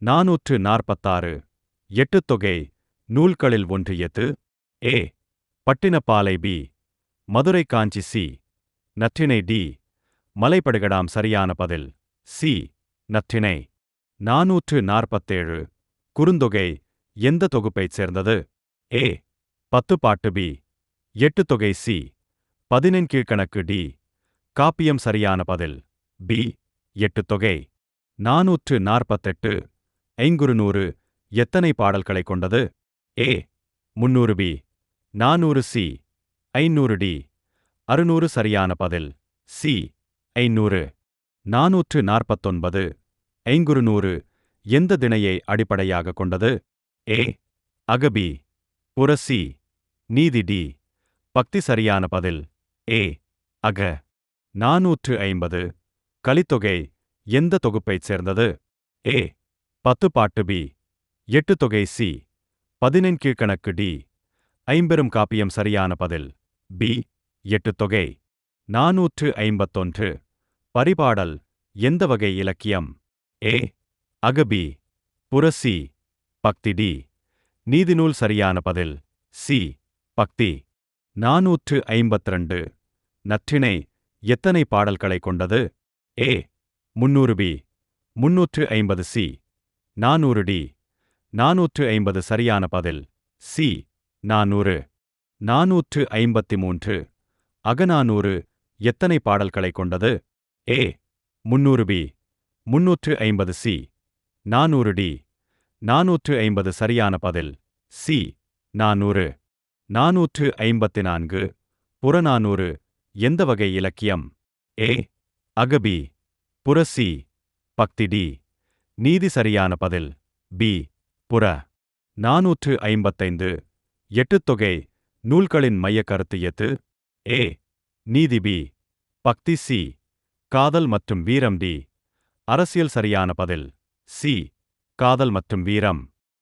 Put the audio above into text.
446 எட்டுத்தொகை நூல்களில் ஒன்று எது? ஏ. பட்டினப்பாலை. பி. மதுரை காஞ்சி. சி. நற்றிணை. டி. மலைப்படுகடாம். சரியான பதில் சி. நற்றிணை. 447 குறுந்தொகை எந்த தொகுப்பைச் சேர்ந்தது? ஏ. பத்துப்பாட்டு. பி. எட்டுத்தொகை. சி. 11 கீழ்க்கணக்கு. டி. காப்பியம். சரியான பதில் பி. எட்டுத்தொகை. 448 ஐங்குறுநூறு எத்தனை பாடல்களைக் கொண்டது? ஏ. 300. பி. 400. சி. 500. டி. 600. சரியான பதில் சி. 500. 449 ஐங்குறுநூறு எந்த திணையை அடிப்படையாகக் கொண்டது? ஏ. அகபி. புரசி. நீதி. டி. பக்தி. சரியான பதில் ஏ. அக. 450 கலித்தொகை எந்த தொகுப்பைச் சேர்ந்தது? ஏ. பத்துப்பாட்டு. பி. எட்டுத்தொகை. சி. 11 கீழ்க்கணக்கு. டி. ஐம்பெரும் காப்பியம். சரியான பதில் பி. எட்டுத்தொகை. 451 பரிபாடல் எந்த வகை இலக்கியம்? ஏ. அகபி. புரசி. பக்தி. டி. நீதிநூல். சரியான பதில் சி. பக்தி. 452 நற்றிணை எத்தனை பாடல்களைக் கொண்டது? ஏ. 300. பி. 350. சி. 400. டி. 450. சரியான பதில் சி. 400. 453 அகநானூறு எத்தனை பாடல்களைக் கொண்டது? ஏ. 300. பி. 350. சி. 400. டி. 450. சரியான பதில் சி. 400. 454 புறநானூறு எந்த வகை இலக்கியம்? ஏ. அகபி. புரசி. பக்தி. டி. நீதி. சரியான பதில் பி. புற. 455 எட்டுத்தொகை நூல்களின் மையக் கருத்து எது? ஏ. நீதி. பி. பக்தி. சி. காதல் மற்றும் வீரம். டி. அரசியல். சரியான பதில் சி. காதல் மற்றும் வீரம்.